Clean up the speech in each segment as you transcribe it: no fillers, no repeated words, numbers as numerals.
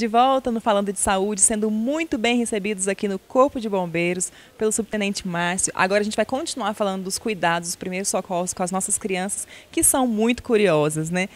De volta no Falando de Saúde, sendo muito bem recebidos aqui no Corpo de Bombeiros pelo Subtenente Márcio. Agora a gente vai continuar falando dos cuidados, dos primeiros socorros com as nossas crianças, que são muito curiosas, né?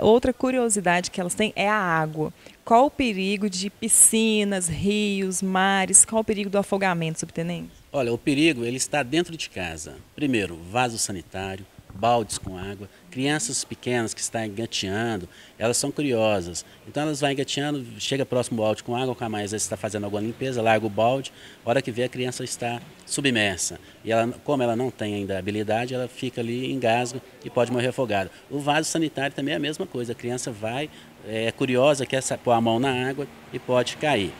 Outra curiosidade que elas têm é a água. Qual o perigo de piscinas, rios, mares? Qual o perigo do afogamento, Subtenente? Olha, o perigo ele está dentro de casa. Primeiro, vaso sanitário, baldes com água. Crianças pequenas que estão engateando, elas são curiosas. Então elas vão engateando, chega próximo ao balde com água, com a mais está fazendo alguma limpeza, larga o balde, a hora que vê a criança está submersa. E ela, como ela não tem ainda habilidade, ela fica ali, engasga e pode morrer afogada. O vaso sanitário também é a mesma coisa, a criança vai, é curiosa, quer pôr a mão na água e pode cair.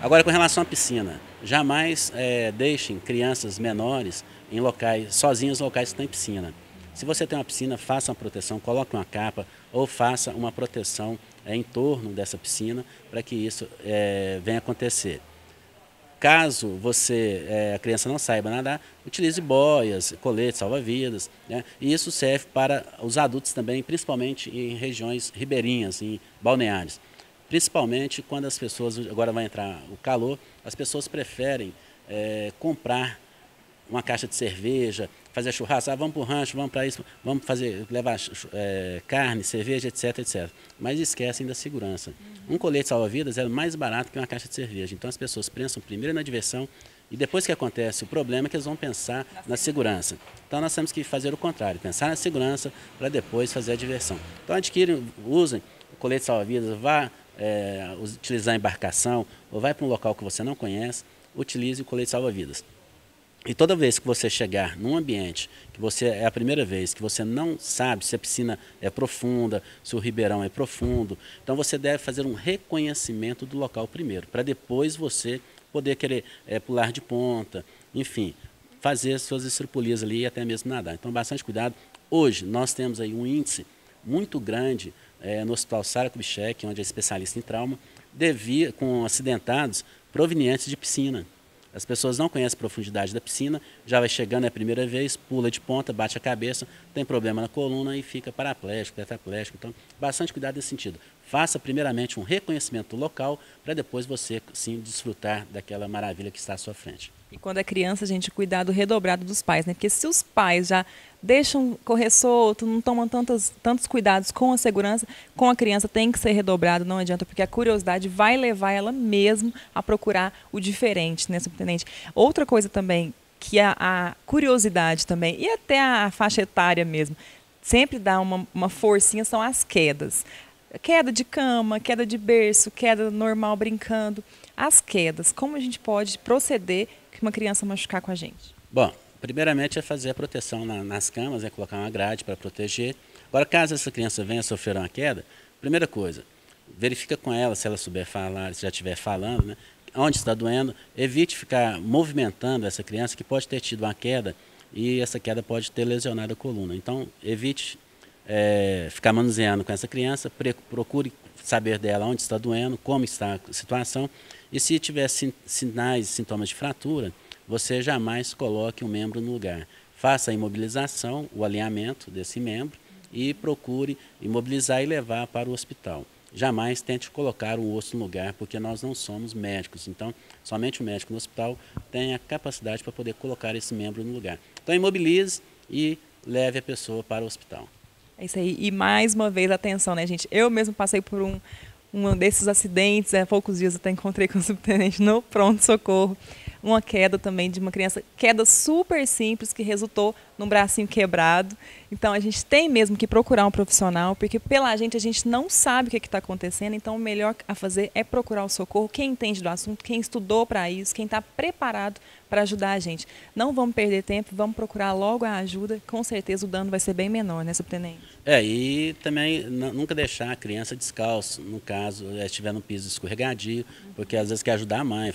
Agora, com relação à piscina, jamais deixem crianças menores em locais, sozinhas em locais que têm piscina. Se você tem uma piscina, faça uma proteção, coloque uma capa ou faça uma proteção em torno dessa piscina para que isso venha acontecer. Caso a criança não saiba nadar, utilize boias, coletes, salva-vidas, né? E isso serve para os adultos também, principalmente em regiões ribeirinhas, em balneários. Principalmente quando as pessoas, agora vai entrar o calor, as pessoas preferem comprar uma caixa de cerveja, fazer churrasco, vamos para o rancho, vamos para isso, vamos levar carne, cerveja, etc, etc. Mas esquecem da segurança. Um colete salva-vidas é mais barato que uma caixa de cerveja. Então as pessoas pensam primeiro na diversão e depois que acontece o problema é que eles vão pensar na segurança. Então nós temos que fazer o contrário, pensar na segurança para depois fazer a diversão. Então adquirem, usem o colete salva-vidas, vá utilizar a embarcação ou vai para um local que você não conhece, utilize o colete salva-vidas. E toda vez que você chegar num ambiente que você é a primeira vez, que você não sabe se a piscina é profunda, se o ribeirão é profundo, então você deve fazer um reconhecimento do local primeiro, para depois você poder querer pular de ponta, enfim, fazer as suas estripulias ali e até mesmo nadar. Então, bastante cuidado. Hoje, nós temos aí um índice muito grande no Hospital Sara Kubitschek, onde é especialista em trauma, com acidentados provenientes de piscina. As pessoas não conhecem a profundidade da piscina, já vai chegando a primeira vez, pula de ponta, bate a cabeça, tem problema na coluna e fica paraplégico, tetraplégico. Então, bastante cuidado nesse sentido. Faça primeiramente um reconhecimento local para depois você, sim, desfrutar daquela maravilha que está à sua frente. E quando é criança, a gente, cuidado redobrado dos pais, né? Porque se os pais já deixam correr solto, não tomam tantos cuidados com a segurança, com a criança tem que ser redobrado, não adianta, porque a curiosidade vai levar ela mesmo a procurar o diferente, né, Subtenente? Outra coisa também, que a curiosidade também, e até a faixa etária mesmo, sempre dá uma forcinha, são as quedas. Queda de cama, queda de berço, queda normal brincando. As quedas, como a gente pode proceder que uma criança machucar com a gente? Bom, primeiramente é fazer a proteção nas camas, colocar uma grade para proteger. Agora, caso essa criança venha a sofrer uma queda, primeira coisa, verifica com ela se ela souber falar, se já estiver falando, né, onde está doendo. Evite ficar movimentando essa criança que pode ter tido uma queda e essa queda pode ter lesionado a coluna. Então, evite ficar manuseando com essa criança, procure saber dela onde está doendo, como está a situação, e se tiver sinais e sintomas de fratura, você jamais coloque um membro no lugar. Faça a imobilização, o alinhamento desse membro e procure imobilizar e levar para o hospital. Jamais tente colocar o osso no lugar, porque nós não somos médicos, então somente o médico no hospital tem a capacidade para poder colocar esse membro no lugar. Então imobilize e leve a pessoa para o hospital. É isso aí. E mais uma vez, atenção, né, gente? Eu mesmo passei por um desses acidentes, há poucos dias eu até encontrei com o subtenente no pronto-socorro. Uma queda também de uma criança, queda super simples que resultou num bracinho quebrado. Então a gente tem mesmo que procurar um profissional, porque pela gente a gente não sabe o que está acontecendo, então o melhor a fazer é procurar o socorro, quem entende do assunto, quem estudou para isso, quem está preparado para ajudar a gente. Não vamos perder tempo, vamos procurar logo a ajuda, com certeza o dano vai ser bem menor, né, subtenente? E também nunca deixar a criança descalço, no caso, estiver no piso escorregadio, porque às vezes quer ajudar a mãe,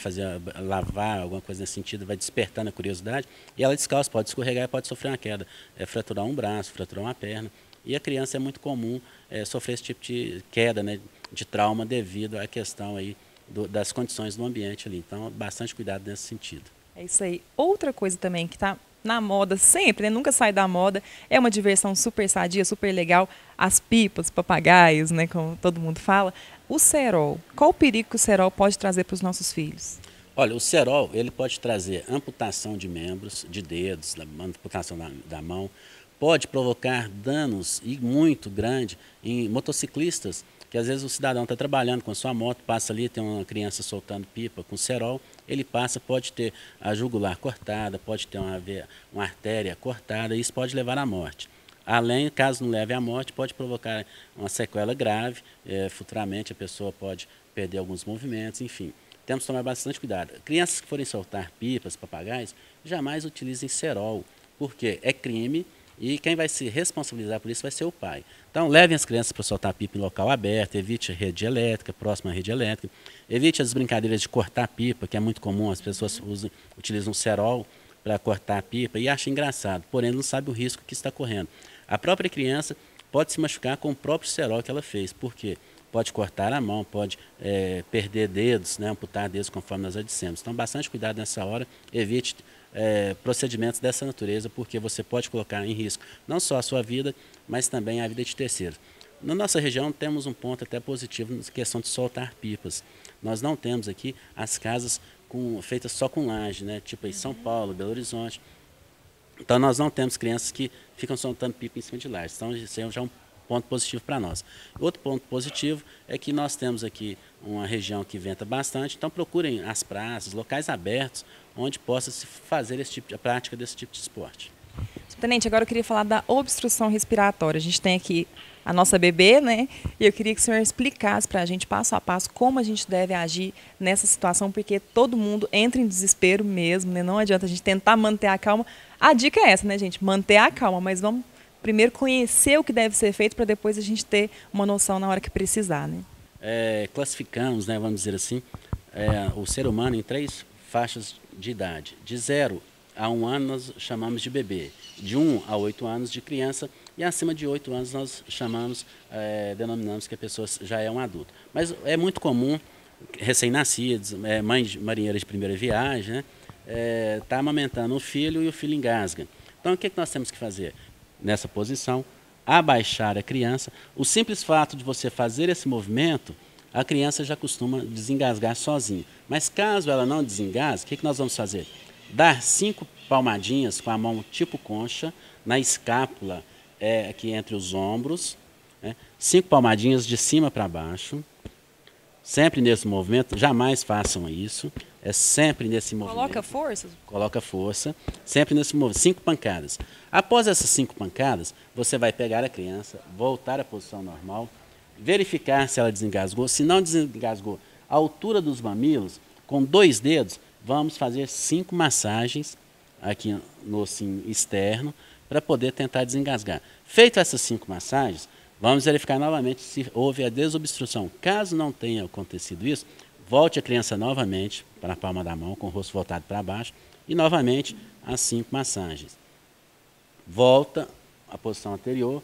lavar, alguma coisa nesse sentido, vai despertando a curiosidade, e ela descalça, pode escorregar e pode sofrer uma queda, fraturar um braço, fraturar uma perna, e a criança é muito comum sofrer esse tipo de queda, né, de trauma devido à questão aí das condições do ambiente ali, então bastante cuidado nesse sentido. É isso aí. Outra coisa também que está na moda sempre, né? Nunca sai da moda, é uma diversão super sadia, super legal, as pipas, papagaios, né? Como todo mundo fala. o cerol. Qual o perigo que o cerol pode trazer para os nossos filhos? Olha, o cerol, ele pode trazer amputação de membros, de dedos, amputação da mão, pode provocar danos e muito grande em motociclistas, que às vezes o cidadão está trabalhando com a sua moto, passa ali, tem uma criança soltando pipa com cerol, ele passa, pode ter a jugular cortada, pode ter uma artéria cortada, e isso pode levar à morte. Além, caso não leve à morte, pode provocar uma sequela grave, futuramente a pessoa pode perder alguns movimentos, enfim. Temos que tomar bastante cuidado. Crianças que forem soltar pipas, papagaios, jamais utilizem cerol, porque é crime e quem vai se responsabilizar por isso vai ser o pai. Então, levem as crianças para soltar pipa em local aberto, evite a rede elétrica, próxima à rede elétrica, evite as brincadeiras de cortar pipa, que é muito comum, as pessoas utilizam cerol para cortar a pipa e acham engraçado, porém não sabe o risco que está correndo. A própria criança pode se machucar com o próprio cerol que ela fez, por quê? Pode cortar a mão, pode perder dedos, né, amputar dedos, conforme nós já dissemos. Então, bastante cuidado nessa hora, evite procedimentos dessa natureza, porque você pode colocar em risco não só a sua vida, mas também a vida de terceiros. Na nossa região temos um ponto até positivo na questão de soltar pipas. Nós não temos aqui as casas feitas só com laje, né, tipo em São Paulo, Belo Horizonte. Então, nós não temos crianças que ficam soltando pipa em cima de laje. Então, isso é já um ponto positivo para nós. Outro ponto positivo é que nós temos aqui uma região que venta bastante, então procurem as praças, locais abertos, onde possa se fazer a prática desse tipo de esporte. Tenente, agora eu queria falar da obstrução respiratória. A gente tem aqui a nossa bebê, né? E eu queria que o senhor explicasse para a gente, passo a passo, como a gente deve agir nessa situação, porque todo mundo entra em desespero mesmo, né? Não adianta a gente tentar manter a calma. A dica é essa, né, gente? Manter a calma, mas vamos primeiro conhecer o que deve ser feito para depois a gente ter uma noção na hora que precisar, né? Classificamos, né, vamos dizer assim, o ser humano em 3 faixas de idade. De 0 a 1 ano nós chamamos de bebê, de 1 a 8 anos de criança e acima de 8 anos nós denominamos que a pessoa já é um adulto. Mas é muito comum, recém-nascidos, mães de marinheiras de primeira viagem, né, tá amamentando o filho e o filho engasga. Então o que nós temos que fazer? Nessa posição, abaixar a criança. O simples fato de você fazer esse movimento, a criança já costuma desengasgar sozinha. Mas caso ela não desengasgue, o que nós vamos fazer? Dar 5 palmadinhas com a mão tipo concha, na escápula, aqui entre os ombros, 5 palmadinhas de cima para baixo. Sempre nesse movimento, jamais façam isso. É sempre nesse movimento. Coloca força? Coloca força. Sempre nesse movimento. 5 pancadas. Após essas 5 pancadas, você vai pegar a criança, voltar à posição normal, verificar se ela desengasgou. Se não desengasgou, a altura dos mamilos, com 2 dedos, vamos fazer 5 massagens aqui no ossinho externo para poder tentar desengasgar. Feito essas 5 massagens, vamos verificar novamente se houve a desobstrução. Caso não tenha acontecido isso, volte a criança novamente para a palma da mão, com o rosto voltado para baixo, e novamente as 5 massagens. Volta à posição anterior,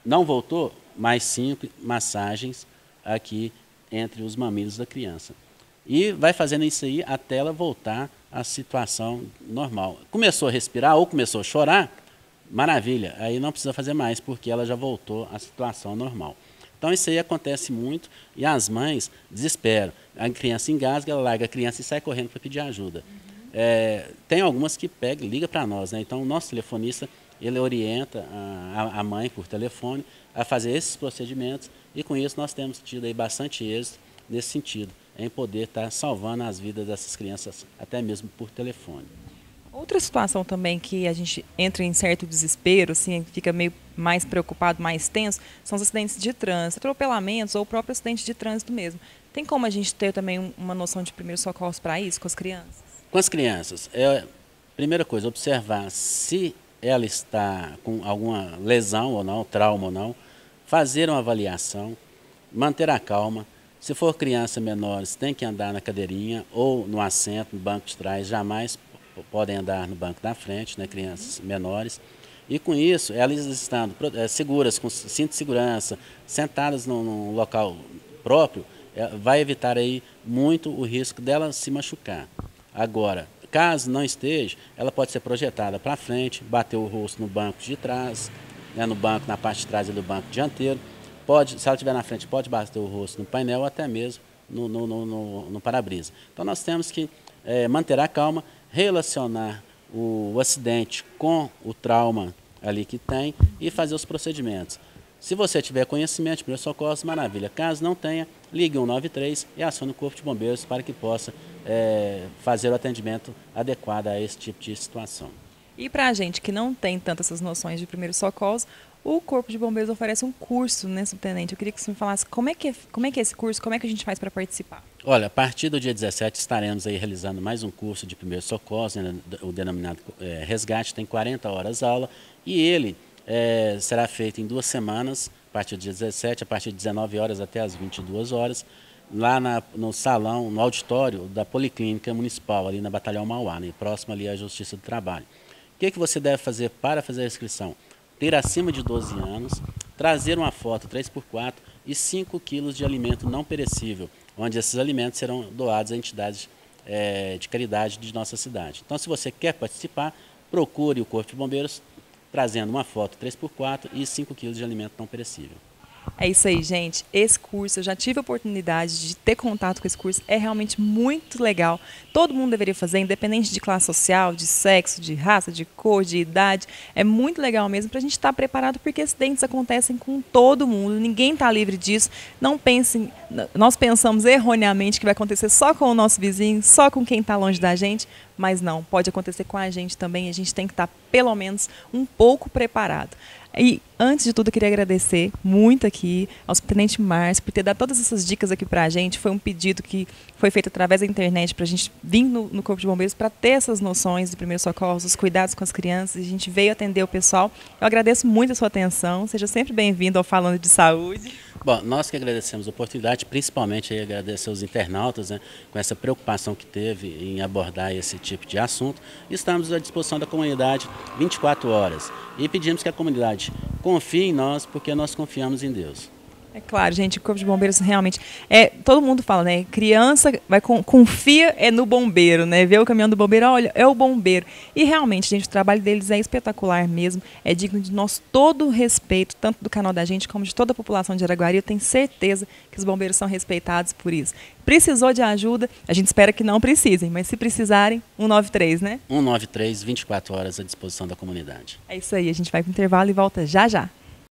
não voltou, mais 5 massagens aqui entre os mamilos da criança. E vai fazendo isso aí até ela voltar à situação normal. Começou a respirar ou começou a chorar, maravilha, aí não precisa fazer mais, porque ela já voltou à situação normal. Então isso aí acontece muito e as mães desesperam. A criança engasga, ela larga a criança e sai correndo para pedir ajuda. Tem algumas que ligam para nós, né? Então o nosso telefonista, ele orienta a mãe por telefone a fazer esses procedimentos e com isso nós temos tido aí bastante êxito nesse sentido, em poder estar salvando as vidas dessas crianças, até mesmo por telefone. Outra situação também que a gente entra em certo desespero, assim, fica meio mais preocupado, mais tenso, são os acidentes de trânsito, atropelamentos ou o próprio acidente de trânsito mesmo. Tem como a gente ter também uma noção de primeiros socorros para isso, com as crianças? Com as crianças, primeira coisa, observar se ela está com alguma lesão ou não, trauma ou não, fazer uma avaliação, manter a calma. Se for criança menores, tem que andar na cadeirinha ou no assento, no banco de trás, jamais podem andar no banco da frente, né, crianças menores. E com isso, elas estando seguras, com cinto de segurança, sentadas num local próprio, vai evitar aí muito o risco dela se machucar. Agora, caso não esteja, ela pode ser projetada para frente, bater o rosto no banco de trás, né, no banco, na parte de trás do banco dianteiro, pode, se ela estiver na frente, pode bater o rosto no painel ou até mesmo no para-brisa. Então nós temos que manter a calma, relacionar o acidente com o trauma ali que tem e fazer os procedimentos. Se você tiver conhecimento de primeiros socorros, maravilha. Caso não tenha, ligue 193 e acione o Corpo de Bombeiros para que possa fazer o atendimento adequado a esse tipo de situação. E para a gente que não tem tantas essas noções de primeiros socorros, o Corpo de Bombeiros oferece um curso, né, subtenente? Eu queria que você me falasse como é que é esse curso, como é que a gente faz para participar? Olha, a partir do dia 17 estaremos aí realizando mais um curso de primeiros socorros, né, o denominado Resgate, tem 40 horas aula, e ele será feito em 2 semanas, a partir do dia 17, a partir de 19 horas até as 22 horas, lá no salão, no auditório da Policlínica Municipal, ali na Batalhão Mauá, né, próximo ali à Justiça do Trabalho. O que você deve fazer para fazer a inscrição? Ter acima de 12 anos, trazer uma foto 3x4 e 5 quilos de alimento não perecível, onde esses alimentos serão doados a entidades de caridade de nossa cidade. Então, se você quer participar, procure o Corpo de Bombeiros, trazendo uma foto 3x4 e 5 quilos de alimento não perecível. É isso aí, gente. Esse curso, eu já tive a oportunidade de ter contato com esse curso, é realmente muito legal. Todo mundo deveria fazer, independente de classe social, de sexo, de raça, de cor, de idade. É muito legal mesmo para a gente estar preparado, porque acidentes acontecem com todo mundo, ninguém está livre disso. Não pensem, nós pensamos erroneamente que vai acontecer só com o nosso vizinho, só com quem está longe da gente, mas não, pode acontecer com a gente também, a gente tem que estar pelo menos um pouco preparado. E, antes de tudo, eu queria agradecer muito aqui ao subtenente Márcio por ter dado todas essas dicas aqui para a gente. Foi um pedido que foi feito através da internet para a gente vir no Corpo de Bombeiros para ter essas noções de primeiros socorros, os cuidados com as crianças. A gente veio atender o pessoal. Eu agradeço muito a sua atenção. Seja sempre bem-vindo ao Falando de Saúde. Bom, nós que agradecemos a oportunidade, principalmente aí agradecer aos internautas, né, com essa preocupação que teve em abordar esse tipo de assunto. Estamos à disposição da comunidade 24 horas e pedimos que a comunidade confie em nós, porque nós confiamos em Deus. É claro, gente, o Corpo de Bombeiros realmente todo mundo fala, né? Criança confia no bombeiro, né? Vê o caminhão do bombeiro, olha, é o bombeiro. E realmente, gente, o trabalho deles é espetacular mesmo, é digno de nosso todo respeito, tanto do canal da gente como de toda a população de Araguari. Eu tenho certeza que os bombeiros são respeitados por isso. Precisou de ajuda, a gente espera que não precisem, mas se precisarem, 193, né? 193, 24 horas à disposição da comunidade. É isso aí, a gente vai para o intervalo e volta já já.